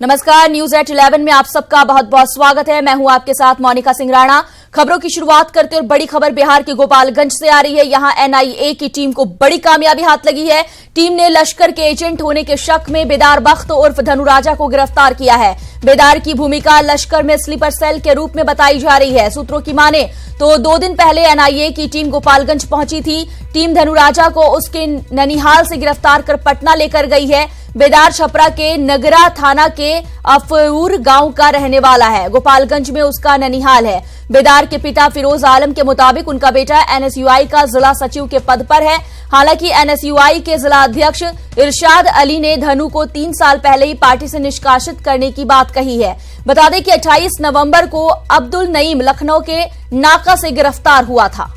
नमस्कार, news at 11 में आप सबका बहुत बहुत स्वागत है। मैं हूं आपके साथ मोनिका सिंह राणा। खबरों की शुरुआत करते और बड़ी खबर बिहार के गोपालगंज से आ रही है। यहां एनआईए की टीम को बड़ी कामयाबी हाथ लगी है। टीम ने लश्कर के एजेंट होने के शक में बेदार बख्त उर्फ धनु राजा को गिरफ्तार किया है। बेदार की भूमिका लश्कर में स्लीपर सेल के रूप में बताई जा रही है। सूत्रों की माने तो 2 दिन पहले एनआईए की टीम गोपालगंज पहुंची थी। टीम धनु राजा को उसके ननिहाल से गिरफ्तार कर पटना लेकर गई है। बेदार छपरा के नगरा थाना के अफूर गांव का रहने वाला है। गोपालगंज में उसका ननिहाल है। बेदार के पिता फिरोज आलम के मुताबिक उनका बेटा एनएसयूआई का जिला सचिव के पद पर है। हालांकि एनएसयूआई के जिला अध्यक्ष इरशाद अली ने धनु को 3 साल पहले ही पार्टी से निष्कासित करने की बात कही है। बता दें कि 28 नवंबर को अब्दुल नईम लखनऊ के नाका से गिरफ्तार हुआ था।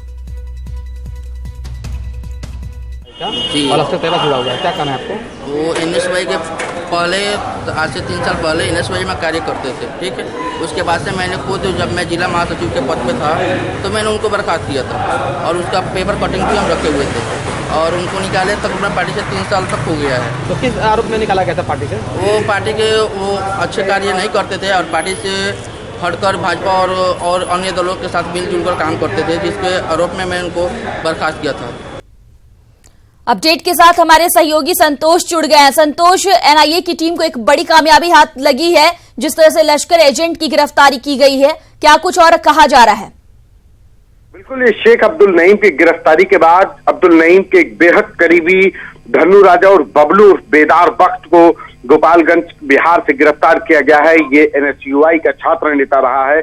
और उससे पहले जुड़ा हुआ है, क्या कहना है आपको? वो एनएसवाई के पहले, आज से 3 साल पहले एनएसवाई में कार्य करते थे, ठीक है। उसके बाद से मैंने खुद, जब मैं जिला महासचिव के पद पे था तो मैंने उनको बर्खास्त किया था और उसका पेपर कटिंग भी हम रखे हुए थे और उनको निकाले तक अपना पार्टी से 3 साल तक हो गया है। तो किस आरोप में निकाला गया था पार्टी से? वो पार्टी के वो अच्छे कार्य नहीं करते थे और पार्टी से हटकर भाजपा और अन्य दलों के साथ मिलजुल कर काम करते थे, जिसके आरोप में मैं उनको बर्खास्त किया था। अपडेट के साथ हमारे सहयोगी संतोष जुड़ गए हैं। संतोष, एनआईए की टीम को एक बड़ी कामयाबी हाथ लगी है। जिस तरह से लश्कर एजेंट की गिरफ्तारी की गई है, क्या कुछ और कहा जा रहा है? बिल्कुल, ये शेख अब्दुल नईम की गिरफ्तारी के बाद अब्दुल नईम के एक बेहद करीबी धनु राजा और बबलू बेदार बख्त को गोपालगंज बिहार से गिरफ्तार किया गया है। ये एनएसयूआई का छात्र नेता रहा है।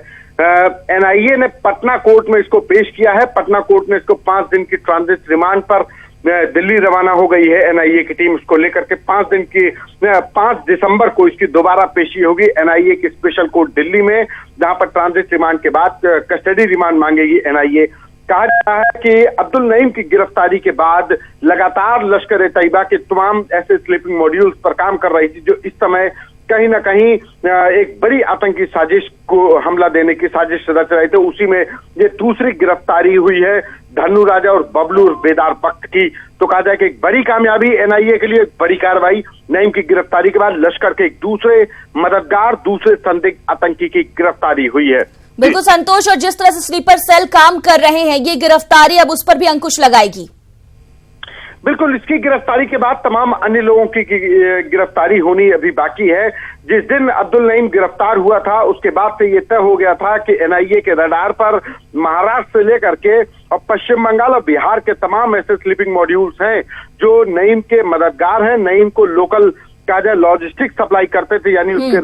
एनआईए ने पटना कोर्ट में इसको पेश किया है। पटना कोर्ट ने इसको 5 दिन की ट्रांजिट रिमांड पर दिल्ली रवाना हो गई है। एनआईए की टीम इसको लेकर के 5 दिसंबर को इसकी दोबारा पेशी होगी एनआईए की स्पेशल कोर्ट दिल्ली में, जहां पर ट्रांजिट रिमांड के बाद कस्टडी रिमांड मांगेगी एनआईए। कहा जा रहा है कि अब्दुल नईम की गिरफ्तारी के बाद लगातार लश्कर ए तैयबा के तमाम ऐसे स्लीपिंग मॉड्यूल्स पर काम कर रही थी, जो इस समय कहीं ना कहीं एक बड़ी आतंकी साजिश को हमला देने की साजिश रच रहे थे। उसी में ये दूसरी गिरफ्तारी हुई है धनु राजा और बबलू बेदार बख्त की। तो कहा जाए कि एक बड़ी कामयाबी एनआईए के लिए, एक बड़ी कार्रवाई। नईम की गिरफ्तारी के बाद लश्कर के एक दूसरे मददगार, दूसरे संदिग्ध आतंकी की गिरफ्तारी हुई है। बिल्कुल संतोष, और जिस तरह से स्लीपर सेल काम कर रहे हैं, ये गिरफ्तारी अब उस पर भी अंकुश लगाएगी। बिल्कुल, इसकी गिरफ्तारी के बाद तमाम अन्य लोगों की गिरफ्तारी होनी अभी बाकी है। जिस दिन अब्दुल नईम गिरफ्तार हुआ था उसके बाद से ये तय हो गया था कि एनआईए के रडार पर महाराष्ट्र से लेकर के और पश्चिम बंगाल और बिहार के तमाम ऐसे स्लीपिंग मॉड्यूल्स हैं जो नईम के मददगार हैं। नईम को लोकल का जो लॉजिस्टिक सप्लाई करते थे, यानी उसके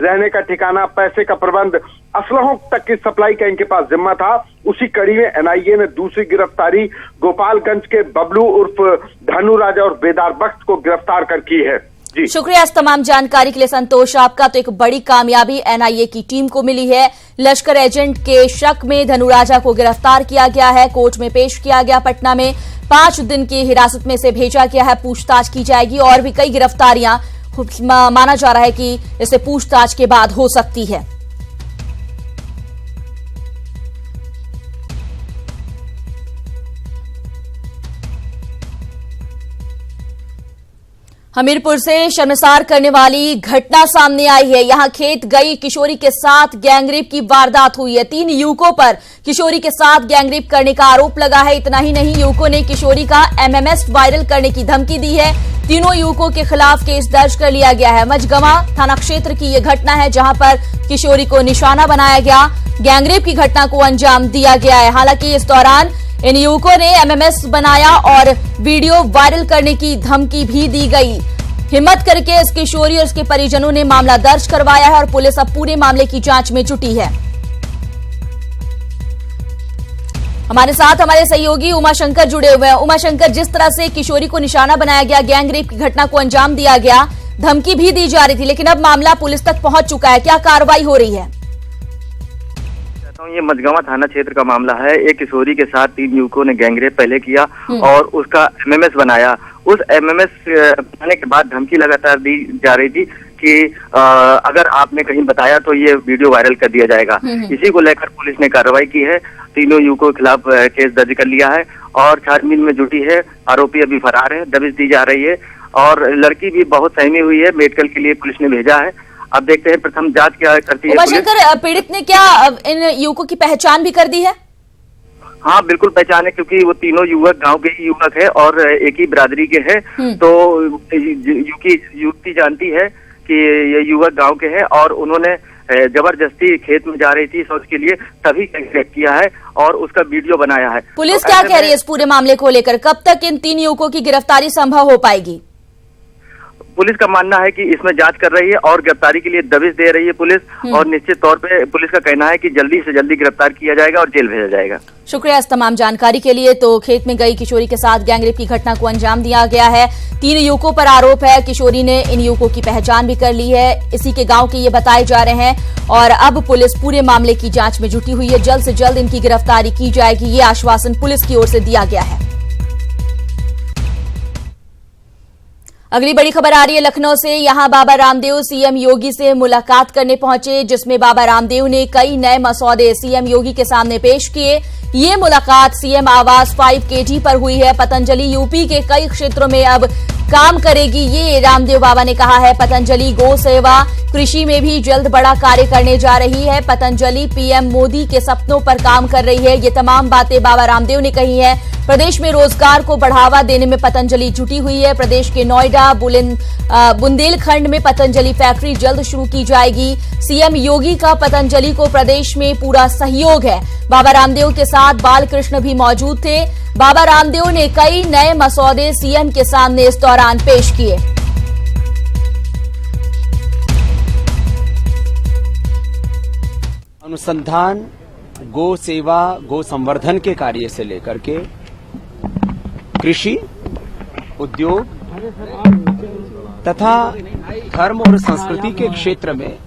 रहने का ठिकाना, पैसे का प्रबंध, असलहों तक की सप्लाई का इनके पास जिम्मा था। उसी कड़ी में एनआईए ने दूसरी गिरफ्तारी गोपालगंज के बबलू उर्फ धनु राजा और बेदार बख्त को गिरफ्तार कर की है। जी शुक्रिया इस तमाम जानकारी के लिए संतोष आपका। तो एक बड़ी कामयाबी एनआईए की टीम को मिली है। लश्कर एजेंट के शक में धनु राजा को गिरफ्तार किया गया है, कोर्ट में पेश किया गया। पटना में 5 दिन की हिरासत में से भेजा गया है, पूछताछ की जाएगी। और भी कई गिरफ्तारियां माना जा रहा है कि इसे पूछताछ के बाद हो सकती है। हमीरपुर से शर्मसार करने वाली घटना सामने आई है। यहां खेत गई किशोरी के साथ गैंगरेप की वारदात हुई है। 3 युवकों पर किशोरी के साथ गैंगरेप करने का आरोप लगा है। इतना ही नहीं, युवकों ने किशोरी का एमएमएस वायरल करने की धमकी दी है। तीनों युवकों के खिलाफ केस दर्ज कर लिया गया है। मझगवां थाना क्षेत्र की यह घटना है, जहां पर किशोरी को निशाना बनाया गया, गैंगरेप की घटना को अंजाम दिया गया है। हालांकि इस दौरान इन युवकों ने एमएमएस बनाया और वीडियो वायरल करने की धमकी भी दी गई। हिम्मत करके इस किशोरी और इसके परिजनों ने मामला दर्ज करवाया है और पुलिस अब पूरे मामले की जांच में जुटी है। हमारे साथ हमारे सहयोगी उमाशंकर जुड़े हुए हैं। उमाशंकर, जिस तरह से किशोरी को निशाना बनाया गया, गैंगरेप की घटना को अंजाम दिया गया, धमकी भी दी जा रही थी, लेकिन अब मामला पुलिस तक पहुंच चुका है, क्या कार्रवाई हो रही है? ये मझगवां थाना क्षेत्र का मामला है। एक किशोरी के साथ 3 युवकों ने गैंगरेप पहले किया और उसका एमएमएस बनाया। उस एमएमएस बनाने के बाद धमकी लगातार दी जा रही थी कि अगर आपने कहीं बताया तो ये वीडियो वायरल कर दिया जाएगा। इसी को लेकर पुलिस ने कार्रवाई की है। तीनों युवकों के खिलाफ केस दर्ज कर लिया है और छानबीन में जुटी है। आरोपी अभी फरार है, दबिश दी जा रही है और लड़की भी बहुत सहमी हुई है। मेडिकल के लिए पुलिस ने भेजा है अब देखते हैं प्रथम जांच क्या करती है पुलिस। उमाशंकर, पीड़ित ने क्या इन युवकों की पहचान भी कर दी है? हाँ बिल्कुल पहचान है, क्योंकि वो तीनों युवक गांव के ही युवक है और एक ही बिरादरी के हैं। तो युवती जानती है कि ये युवक गांव के हैं और उन्होंने जबरदस्ती खेत में जा रही थी शौच के लिए, तभी किडनैप किया है और उसका वीडियो बनाया है। पुलिस क्या कह रही है इस पूरे मामले को लेकर? कब तक इन 3 युवकों की गिरफ्तारी संभव हो पाएगी? पुलिस का मानना है कि इसमें जांच कर रही है और गिरफ्तारी के लिए दबिश दे रही है पुलिस, और निश्चित तौर पे पुलिस का कहना है कि जल्दी से जल्दी गिरफ्तार किया जाएगा और जेल भेजा जाएगा। शुक्रिया इस तमाम जानकारी के लिए। तो खेत में गई किशोरी के साथ गैंगरेप की घटना को अंजाम दिया गया है। 3 युवकों पर आरोप है। किशोरी ने इन युवकों की पहचान भी कर ली है, इसी के गांव के ये बताए जा रहे हैं और अब पुलिस पूरे मामले की जांच में जुटी हुई है। जल्द से जल्द इनकी गिरफ्तारी की जाएगी, ये आश्वासन पुलिस की ओर से दिया गया है। अगली बड़ी खबर आ रही है लखनऊ से। यहां बाबा रामदेव सीएम योगी से मुलाकात करने पहुंचे, जिसमें बाबा रामदेव ने कई नए मसौदे सीएम योगी के सामने पेश किए। ये मुलाकात सीएम आवास 5KG पर हुई है। पतंजलि यूपी के कई क्षेत्रों में अब काम करेगी, ये रामदेव बाबा ने कहा है। पतंजलि गौ सेवा कृषि में भी जल्द बड़ा कार्य करने जा रही है। पतंजलि पीएम मोदी के सपनों पर काम कर रही है। ये तमाम बातें बाबा रामदेव ने कही हैं। प्रदेश में रोजगार को बढ़ावा देने में पतंजलि जुटी हुई है। प्रदेश के नोएडा बुंदेलखंड में पतंजलि फैक्ट्री जल्द शुरू की जाएगी। सीएम योगी का पतंजलि को प्रदेश में पूरा सहयोग है। बाबा रामदेव के साथ बालकृष्ण भी मौजूद थे। बाबा रामदेव ने कई नए मसौदे सीएम के सामने इस दौरान पेश किए। अनुसंधान, गो सेवा, गो संवर्धन के कार्य से लेकर के कृषि, उद्योग तथा धर्म और संस्कृति के क्षेत्र में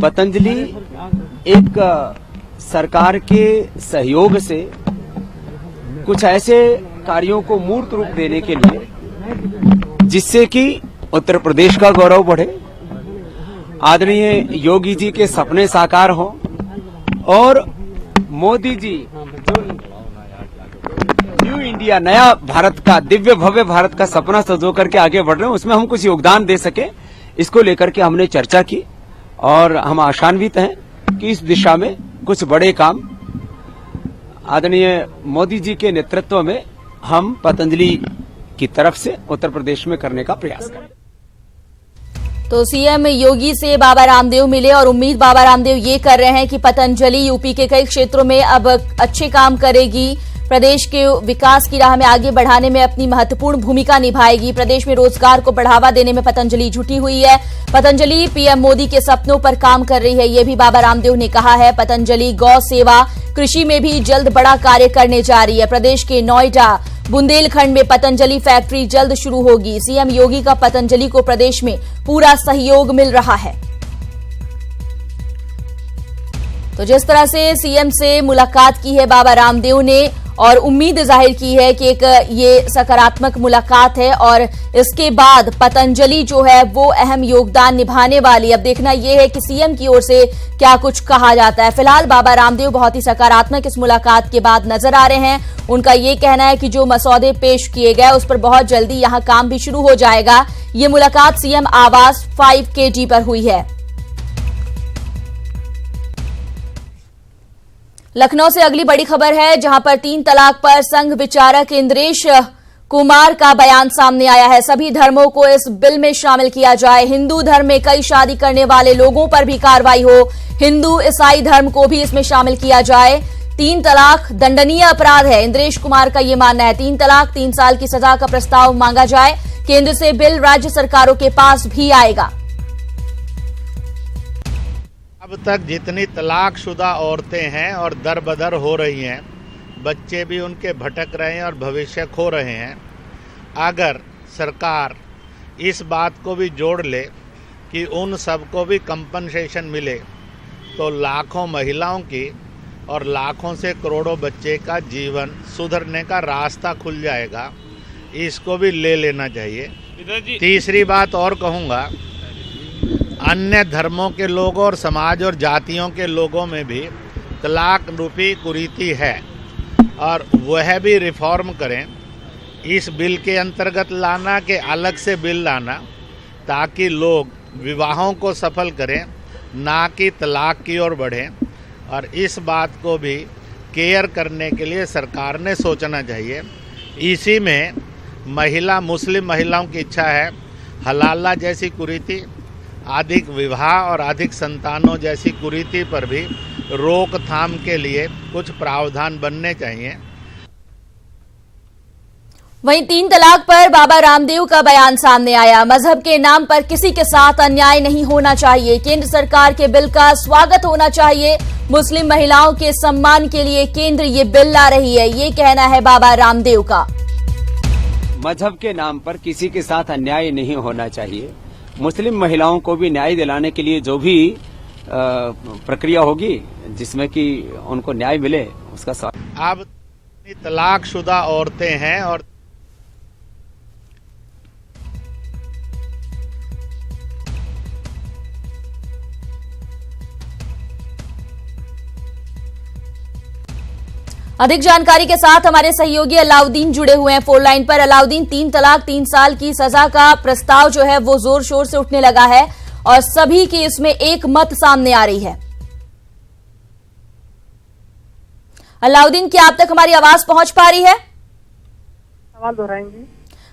पतंजलि एक सरकार के सहयोग से कुछ ऐसे कार्यों को मूर्त रूप देने के लिए जिससे कि उत्तर प्रदेश का गौरव बढ़े, आदरणीय योगी जी के सपने साकार हों और मोदी जी जो न्यू इंडिया, नया भारत का, दिव्य भव्य भारत का सपना सजो करके आगे बढ़ रहे हैं, उसमें हम कुछ योगदान दे सके, इसको लेकर के हमने चर्चा की और हम आशान्वित हैं कि इस दिशा में कुछ बड़े काम आदरणीय मोदी जी के नेतृत्व में हम पतंजलि की तरफ से उत्तर प्रदेश में करने का प्रयास करें। तो सीएम योगी से बाबा रामदेव मिले और उम्मीद बाबा रामदेव ये कर रहे हैं कि पतंजलि यूपी के कई क्षेत्रों में अब अच्छे काम करेगी, प्रदेश के विकास की राह में आगे बढ़ाने में अपनी महत्वपूर्ण भूमिका निभाएगी। प्रदेश में रोजगार को बढ़ावा देने में पतंजलि जुटी हुई है। पतंजलि पीएम मोदी के सपनों पर काम कर रही है, ये भी बाबा रामदेव ने कहा है। पतंजलि गौ सेवा कृषि में भी जल्द बड़ा कार्य करने जा रही है। प्रदेश के नोएडा बुंदेलखंड में पतंजलि फैक्ट्री जल्द शुरू होगी। सीएम योगी का पतंजलि को प्रदेश में पूरा सहयोग मिल रहा है। तो जिस तरह से सीएम से मुलाकात की है बाबा रामदेव ने और उम्मीद जाहिर की है कि एक ये सकारात्मक मुलाकात है और इसके बाद पतंजलि जो है वो अहम योगदान निभाने वाली। अब देखना यह है कि सीएम की ओर से क्या कुछ कहा जाता है। फिलहाल बाबा रामदेव बहुत ही सकारात्मक इस मुलाकात के बाद नजर आ रहे हैं। उनका ये कहना है कि जो मसौदे पेश किए गए उस पर बहुत जल्दी यहां काम भी शुरू हो जाएगा। ये मुलाकात सीएम आवास 5KG पर हुई है। लखनऊ से अगली बड़ी खबर है, जहां पर 3 तलाक पर संघ विचारक इंद्रेश कुमार का बयान सामने आया है। सभी धर्मों को इस बिल में शामिल किया जाए। हिंदू धर्म में कई शादी करने वाले लोगों पर भी कार्रवाई हो। हिंदू ईसाई धर्म को भी इसमें शामिल किया जाए। 3 तलाक दंडनीय अपराध है, इंद्रेश कुमार का यह मानना है। 3 तलाक 3 साल की सजा का प्रस्ताव मांगा जाए। केंद्र से बिल राज्य सरकारों के पास भी आएगा। अब तक जितनी तलाकशुदा औरतें हैं और दर बदर हो रही हैं, बच्चे भी उनके भटक रहे हैं और भविष्य खो रहे हैं, अगर सरकार इस बात को भी जोड़ ले कि उन सबको भी कंपनसेशन मिले तो लाखों महिलाओं की और लाखों से करोड़ों बच्चे का जीवन सुधरने का रास्ता खुल जाएगा। इसको भी ले लेना चाहिए। तीसरी बात और कहूँगा, अन्य धर्मों के लोगों और समाज और जातियों के लोगों में भी तलाक रूपी कुरीति है और वह भी रिफॉर्म करें। इस बिल के अंतर्गत लाना कि अलग से बिल लाना, ताकि लोग विवाहों को सफल करें, ना कि तलाक की ओर बढ़ें। और इस बात को भी केयर करने के लिए सरकार ने सोचना चाहिए। इसी में मुस्लिम महिलाओं की इच्छा है हलाला जैसी कुरीति, अधिक विवाह और अधिक संतानों जैसी कुरीति पर भी रोकथाम के लिए कुछ प्रावधान बनने चाहिए। वहीं 3 तलाक पर बाबा रामदेव का बयान सामने आया। मजहब के नाम पर किसी के साथ अन्याय नहीं होना चाहिए। केंद्र सरकार के बिल का स्वागत होना चाहिए। मुस्लिम महिलाओं के सम्मान के लिए केंद्र ये बिल ला रही है, ये कहना है बाबा रामदेव का। मजहब के नाम पर किसी के साथ अन्याय नहीं होना चाहिए। मुस्लिम महिलाओं को भी न्याय दिलाने के लिए जो भी प्रक्रिया होगी जिसमें कि उनको न्याय मिले, उसका स्वागत। अब तलाकशुदा औरतें हैं और अधिक जानकारी के साथ हमारे सहयोगी अलाउद्दीन जुड़े हुए हैं फोन लाइन पर। अलाउद्दीन, 3 तलाक 3 साल की सजा का प्रस्ताव जो है वो जोर शोर से उठने लगा है और सभी की इसमें एक मत सामने आ रही है। अलाउद्दीन, क्या आप तक हमारी आवाज पहुंच पा रही है? सवाल दोहराएंगे?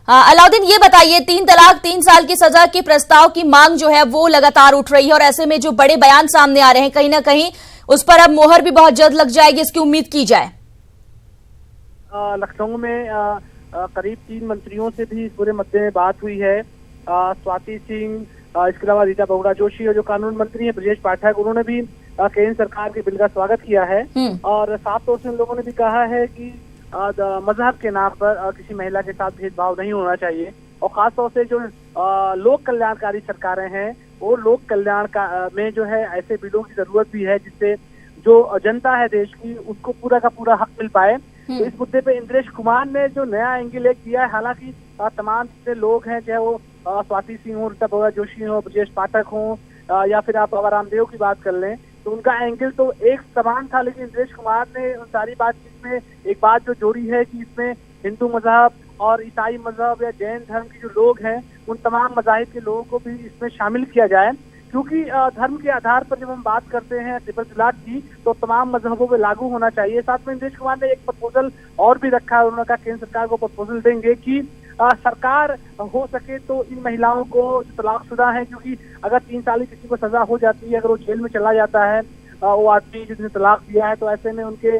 हाँ अलाउद्दीन, ये बताइए, 3 तलाक 3 साल की सजा के प्रस्ताव की मांग जो है वो लगातार उठ रही है और ऐसे में जो बड़े बयान सामने आ रहे हैं, कहीं ना कहीं उस पर अब मोहर भी बहुत जल्द लग जाएगी, इसकी उम्मीद की जाए। लखनऊ में करीब 3 मंत्रियों से भी इस पूरे मुद्दे में बात हुई है। स्वाति सिंह, इसके अलावा रीता बहुगुणा जोशी और जो कानून मंत्री हैं ब्रजेश पाठक, उन्होंने भी केंद्र सरकार के बिल का स्वागत किया है और साफ तौर से उन लोगों ने भी कहा है कि मजहब के नाम पर किसी महिला के साथ भेदभाव नहीं होना चाहिए और खासतौर से जो लोक कल्याणकारी सरकारें हैं वो लोक कल्याण का में जो है ऐसे बिलों की जरूरत भी है जिससे जो जनता है देश की उसको पूरा का पूरा हक मिल पाए। तो इस मुद्दे पे इंद्रेश कुमार ने जो नया एंगल एक दिया है, हालांकि तमाम जितने लोग हैं, चाहे वो स्वाति सिंह हो, रीता बहुगुणा जोशी हो, ब्रजेश पाठक हो या फिर आप बाबा रामदेव की बात कर लें, तो उनका एंगल तो एक समान था, लेकिन इंद्रेश कुमार ने उन सारी बातचीत में एक बात जो जोड़ी है कि इसमें हिंदू मजहब और ईसाई मजहब या जैन धर्म के जो लोग हैं उन तमाम मजाहिब के लोगों को भी इसमें शामिल किया जाए, क्योंकि धर्म के आधार पर जब हम बात करते हैं ट्रिपल तलाक की तो तमाम मजहबों पे लागू होना चाहिए। साथ में इंद्रेश कुमार ने एक प्रपोजल और भी रखा है, उन्होंने कहा केंद्र सरकार को प्रपोजल देंगे कि सरकार हो सके तो इन महिलाओं को जो तलाकशुदा है, क्योंकि अगर 3 साल की किसी को सजा हो जाती है, अगर वो जेल में चला जाता है वो आदमी जिसने तलाक दिया है, तो ऐसे में उनके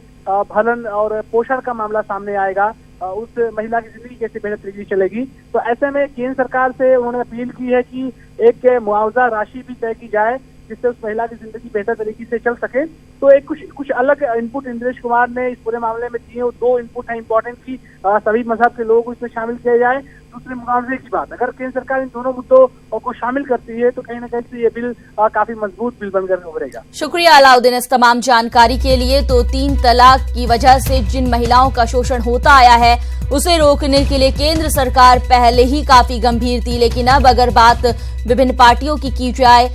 भरण और पोषण का मामला सामने आएगा, उस महिला की जिंदगी कैसे बेहतर तरीके से चलेगी। तो ऐसे में केंद्र सरकार से उन्होंने अपील की है कि एक मुआवजा राशि भी तय की जाए जिससे उस महिला की जिंदगी बेहतर तरीके से चल सके। तो एक कुछ अलग इनपुट इंद्रेश कुमार ने इस पूरे मामले में दिए। वो 2 इनपुट है इंपॉर्टेंट की सभी मजहब के लोगों को इसमें शामिल किया जाए। दूसरे मुआवजे की बात, अगर केंद्र सरकार इन दोनों मुद्दों को शामिल करती है तो कहीं ना कहीं से ये बिल काफी मजबूत बिल बनकर उभरेगा। शुक्रिया अलाउद्दीन इस तमाम जानकारी के लिए। तो 3 तलाक की वजह से जिन महिलाओं का शोषण होता आया है उसे रोकने के लिए केंद्र सरकार पहले ही काफी गंभीर थी, लेकिन अब अगर बात विभिन्न पार्टियों की जाए,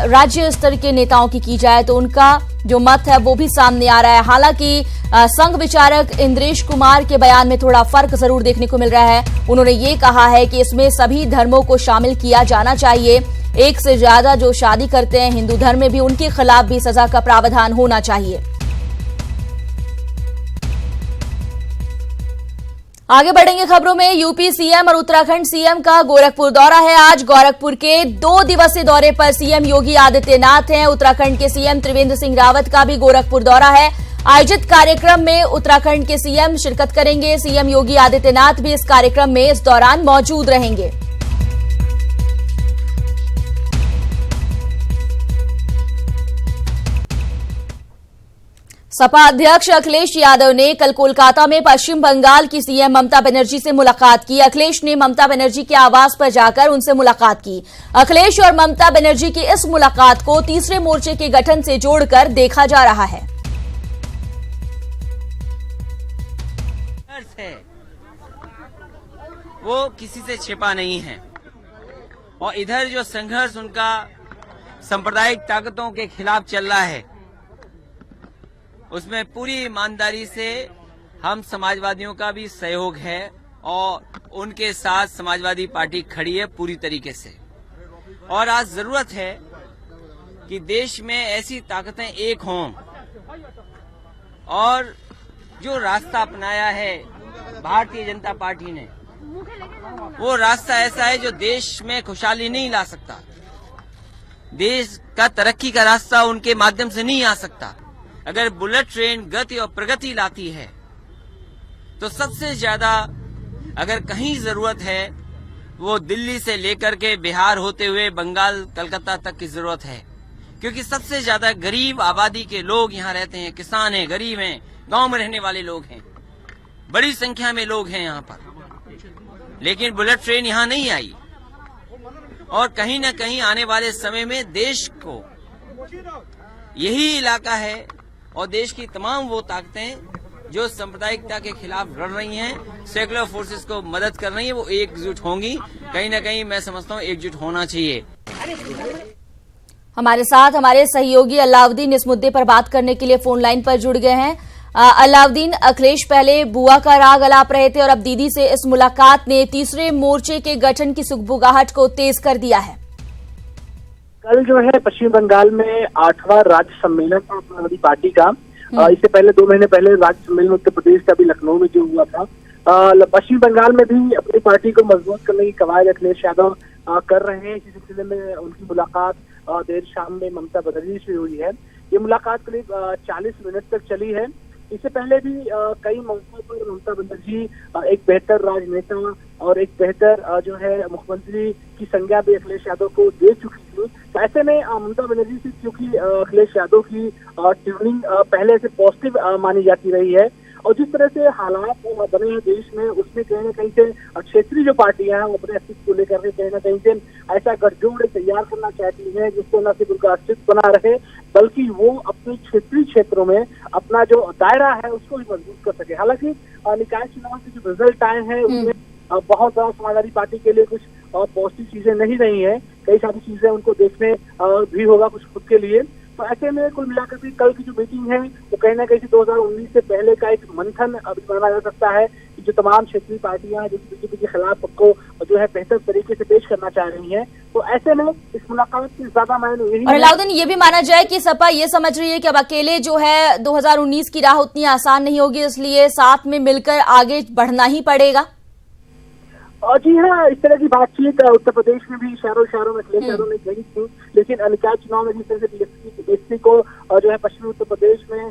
राज्य स्तर के नेताओं की जाए, तो उनका जो मत है वो भी सामने आ रहा है। हालांकि संघ विचारक इंद्रेश कुमार के बयान में थोड़ा फर्क जरूर देखने को मिल रहा है। उन्होंने ये कहा है कि इसमें सभी धर्मों को शामिल किया जाना चाहिए, एक से ज्यादा जो शादी करते हैं हिंदू धर्म में भी उनके खिलाफ भी सजा का प्रावधान होना चाहिए। आगे बढ़ेंगे खबरों में। यूपी सीएम और उत्तराखंड सीएम का गोरखपुर दौरा है। आज गोरखपुर के 2 दिवसीय दौरे पर सीएम योगी आदित्यनाथ हैं। उत्तराखंड के सीएम त्रिवेंद्र सिंह रावत का भी गोरखपुर दौरा है। आयोजित कार्यक्रम में उत्तराखंड के सीएम शिरकत करेंगे। सीएम योगी आदित्यनाथ भी इस कार्यक्रम में इस दौरान मौजूद रहेंगे। सपा अध्यक्ष अखिलेश यादव ने कल कोलकाता में पश्चिम बंगाल की सीएम ममता बनर्जी से मुलाकात की। अखिलेश ने ममता बनर्जी के आवास पर जाकर उनसे मुलाकात की। अखिलेश और ममता बनर्जी की इस मुलाकात को तीसरे मोर्चे के गठन से जोड़कर देखा जा रहा है। वो किसी से छिपा नहीं है और इधर जो संघर्ष उनका सांप्रदायिक ताकतों के खिलाफ चल रहा है उसमें पूरी ईमानदारी से हम समाजवादियों का भी सहयोग है और उनके साथ समाजवादी पार्टी खड़ी है पूरी तरीके से। और आज जरूरत है कि देश में ऐसी ताकतें एक हों और जो रास्ता अपनाया है भारतीय जनता पार्टी ने, वो रास्ता ऐसा है जो देश में खुशहाली नहीं ला सकता। देश का तरक्की का रास्ता उनके माध्यम से नहीं आ सकता। अगर बुलेट ट्रेन गति और प्रगति लाती है तो सबसे ज्यादा अगर कहीं जरूरत है वो दिल्ली से लेकर के बिहार होते हुए बंगाल कलकत्ता तक की जरूरत है, क्योंकि सबसे ज्यादा गरीब आबादी के लोग यहाँ रहते हैं, किसान हैं, गरीब हैं, गांव में रहने वाले लोग हैं, बड़ी संख्या में लोग हैं यहाँ पर। लेकिन बुलेट ट्रेन यहाँ नहीं आई और कहीं न कहीं आने वाले समय में देश को यही इलाका है और देश की तमाम वो ताकतें जो सांप्रदायिकता के खिलाफ लड़ रही हैं, सेकुलर फोर्सेस को मदद कर रही हैं, वो एकजुट होंगी। कहीं न कहीं मैं समझता हूँ एकजुट होना चाहिए। हमारे साथ हमारे सहयोगी अलाउद्दीन इस मुद्दे पर बात करने के लिए फोन लाइन पर जुड़ गए हैं। अलाउद्दीन, अखिलेश पहले बुआ का राग अलाप रहे थे और अब दीदी से इस मुलाकात ने तीसरे मोर्चे के गठन की सुगबुगाहट को तेज कर दिया है। कल जो है पश्चिम बंगाल में 8वां राज्य सम्मेलन था समाजवादी पार्टी का। इससे पहले 2 महीने पहले राज्य सम्मेलन उत्तर प्रदेश का भी लखनऊ में जो हुआ था। पश्चिम बंगाल में भी अपनी पार्टी को मजबूत करने की कवायद अखिलेश यादव कर रहे हैं। इसी सिलसिले में उनकी मुलाकात देर शाम में ममता बनर्जी से हुई है। ये मुलाकात करीब 40 मिनट तक चली है। इससे पहले भी कई मौकों पर ममता बनर्जी एक बेहतर राजनेता और एक बेहतर जो है मुख्यमंत्री की संज्ञा भी अखिलेश यादव को दे चुकी थी। तो ऐसे में ममता बनर्जी से क्योंकि अखिलेश यादव की ट्यूनिंग पहले से पॉजिटिव मानी जाती रही है और जिस तरह से हालात बने हैं देश में, उसमें कहीं ना कहीं से क्षेत्रीय जो पार्टियां हैं वो अपने अस्तित्व को लेकर के कहीं ना कहीं से ऐसा गठजोड़ तैयार करना चाहती है जिसको न सिर्फ उनका अस्तित्व बना रहे बल्कि वो अपने क्षेत्रीय क्षेत्रों में अपना जो दायरा है उसको भी मजबूत कर सके। हालांकि निकाय चुनाव के जो रिजल्ट आए हैं उसमें बहुत ज्यादा समाजवादी पार्टी के लिए कुछ पॉजिटिव चीजें नहीं रही है। कई सारी चीजें उनको देखने भी होगा कुछ खुद के लिए। तो ऐसे में कुल मिलाकर के कल की जो मीटिंग है वो कहीं ना कहीं 2019 से पहले का एक मंथन अभी माना जा सकता है कि जो तमाम क्षेत्रीय पार्टियां हैं जो बीजेपी के खिलाफ को जो है बेहतर तरीके से पेश करना चाह रही हैं। तो ऐसे में इस मुलाकात की ज्यादा मायने यही। और अलाउद्दीन, ये भी माना जाए कि सपा ये समझ रही है कि अब अकेले जो है 2019 की राह उतनी आसान नहीं होगी, इसलिए साथ में मिलकर आगे बढ़ना ही पड़ेगा। और जी हाँ, इस तरह की बातचीत उत्तर प्रदेश में भी इशारों में अखिलेश यादव ने कही थी। लेकिन निकाय चुनाव में जिस तरह से बीएसपी को जो है पश्चिमी उत्तर प्रदेश में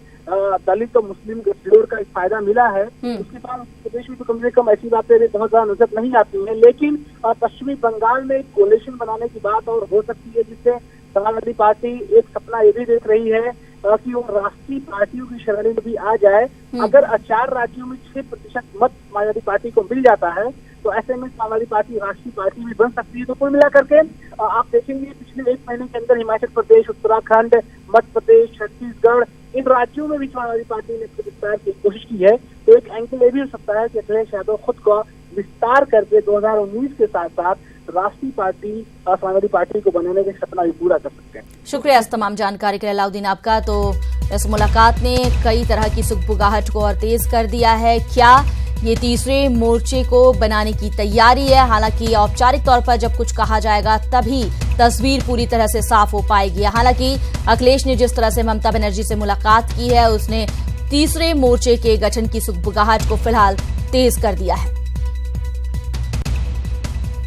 दलित और मुस्लिम गठजोड़ का एक फायदा मिला है, उसके बाद उत्तर प्रदेश में तो कम से कम ऐसी बातें बहुत ज्यादा नजर नहीं आती हैं। लेकिन पश्चिमी बंगाल में एक कोलिशन बनाने की बात और हो सकती है जिससे समाजवादी पार्टी एक सपना ये भी देख रही है कि वो राष्ट्रीय पार्टियों की श्रेणी में भी आ जाए। अगर 4 राज्यों में 6% मत समाजवादी पार्टी को मिल जाता है तो ऐसे में समाजवादी पार्टी राष्ट्रीय पार्टी भी बन सकती है। तो कुल मिलाकर के आप देखेंगे पिछले 1 महीने के अंदर हिमाचल प्रदेश, उत्तराखंड, मध्य प्रदेश, छत्तीसगढ़, इन राज्यों में भी समाजवादी पार्टी ने विस्तार की कोशिश की है। तो एक एंगल ये भी हो सकता है कि अखिलेश यादव खुद को विस्तार करके 2019 के साथ साथ राष्ट्रीय पार्टी समाजवादी पार्टी को बनाने का सपना भी पूरा कर सकते हैं। शुक्रिया इस तमाम जानकारी के लिए अलाउद्दीन आपका। तो इस मुलाकात ने कई तरह की सुगबुगाहट को और तेज कर दिया है। क्या ये तीसरे मोर्चे को बनाने की तैयारी है? हालांकि औपचारिक तौर पर जब कुछ कहा जाएगा तभी तस्वीर पूरी तरह से साफ हो पाएगी। हालांकि अखिलेश ने जिस तरह से ममता बनर्जी से मुलाकात की है उसने तीसरे मोर्चे के गठन की सुगबुगाहट को फिलहाल तेज कर दिया है।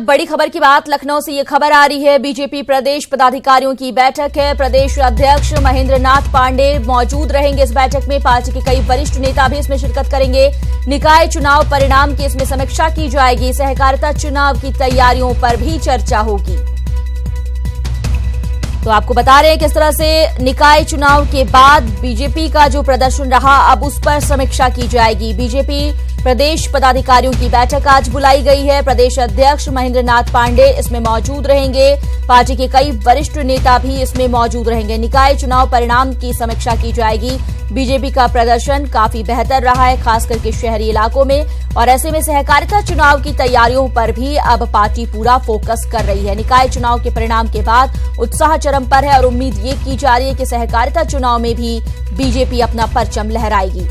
बड़ी खबर की बात लखनऊ से ये खबर आ रही है, बीजेपी प्रदेश पदाधिकारियों की बैठक है। प्रदेश अध्यक्ष महेंद्र नाथ पांडे मौजूद रहेंगे इस बैठक में। पार्टी के कई वरिष्ठ नेता भी इसमें शिरकत करेंगे। निकाय चुनाव परिणाम की इसमें समीक्षा की जाएगी। सहकारिता चुनाव की तैयारियों पर भी चर्चा होगी। तो आपको बता रहे हैं किस तरह से निकाय चुनाव के बाद बीजेपी का जो प्रदर्शन रहा अब उस पर समीक्षा की जाएगी। बीजेपी प्रदेश पदाधिकारियों की बैठक आज बुलाई गई है। प्रदेश अध्यक्ष महेंद्र नाथ पांडे इसमें मौजूद रहेंगे। पार्टी के कई वरिष्ठ नेता भी इसमें मौजूद रहेंगे। निकाय चुनाव परिणाम की समीक्षा की जाएगी। बीजेपी का प्रदर्शन काफी बेहतर रहा है, खास करके शहरी इलाकों में, और ऐसे में सहकारिता चुनाव की तैयारियों पर भी अब पार्टी पूरा फोकस कर रही है। निकाय चुनाव के परिणाम के बाद उत्साह चरम पर है और उम्मीद ये की जा रही है कि सहकारिता चुनाव में भी बीजेपी अपना परचम लहराएगी।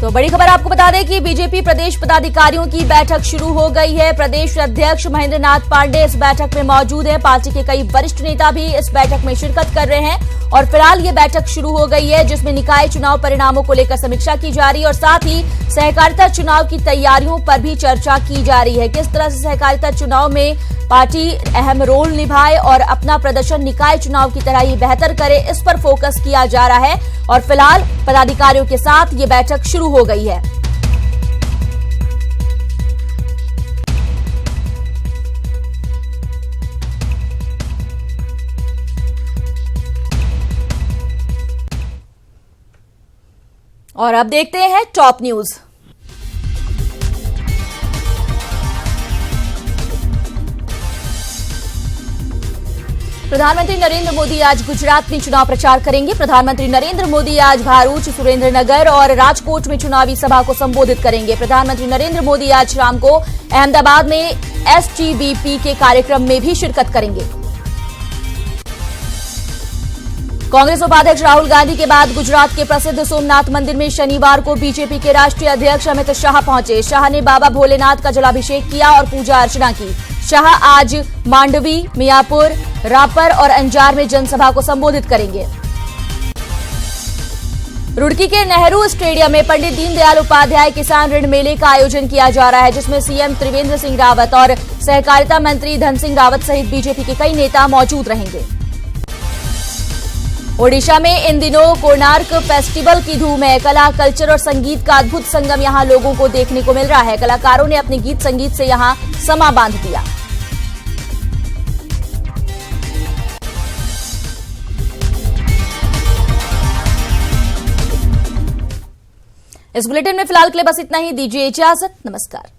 तो तो बड़ी खबर आपको बता दें कि बीजेपी प्रदेश पदाधिकारियों की बैठक शुरू हो गई है। प्रदेश अध्यक्ष महेंद्र नाथ पांडे इस बैठक में मौजूद हैं। पार्टी के कई वरिष्ठ नेता भी इस बैठक में शिरकत कर रहे हैं और फिलहाल ये बैठक शुरू हो गई है, जिसमें निकाय चुनाव परिणामों को लेकर समीक्षा की जा रही है और साथ ही सहकारिता चुनाव की तैयारियों पर भी चर्चा की जा रही है। किस तरह से सहकारिता चुनाव में पार्टी अहम रोल निभाए और अपना प्रदर्शन निकाय चुनाव की तरह ही बेहतर करे, इस पर फोकस किया जा रहा है और फिलहाल पदाधिकारियों के साथ ये बैठक शुरू हो गई है। और अब देखते हैं टॉप न्यूज। प्रधानमंत्री नरेंद्र मोदी आज गुजरात में चुनाव प्रचार करेंगे। प्रधानमंत्री नरेंद्र मोदी आज भारूच, सुरेंद्रनगर और राजकोट में चुनावी सभा को संबोधित करेंगे। प्रधानमंत्री नरेंद्र मोदी आज शाम को अहमदाबाद में एसटीबीपी के कार्यक्रम में भी शिरकत करेंगे। कांग्रेस उपाध्यक्ष राहुल गांधी के बाद गुजरात के प्रसिद्ध सोमनाथ मंदिर में शनिवार को बीजेपी के राष्ट्रीय अध्यक्ष अमित शाह पहुंचे। शाह ने बाबा भोलेनाथ का जलाभिषेक किया और पूजा अर्चना की। शाह आज मांडवी, मियापुर, रापर और अंजार में जनसभा को संबोधित करेंगे। रुड़की के नेहरू स्टेडियम में पंडित दीनदयाल उपाध्याय किसान ऋण मेले का आयोजन किया जा रहा है, जिसमें सीएम त्रिवेंद्र सिंह रावत और सहकारिता मंत्री धन सिंह रावत सहित बीजेपी के कई नेता मौजूद रहेंगे। ओडिशा में इन दिनों कोणार्क फेस्टिवल की धूम है। कला, कल्चर और संगीत का अद्भुत संगम यहां लोगों को देखने को मिल रहा है। कलाकारों ने अपने गीत संगीत से यहां समा बांध दिया। इस बुलेटिन में फिलहाल के लिए बस इतना ही। दीजिए इजाजत। नमस्कार।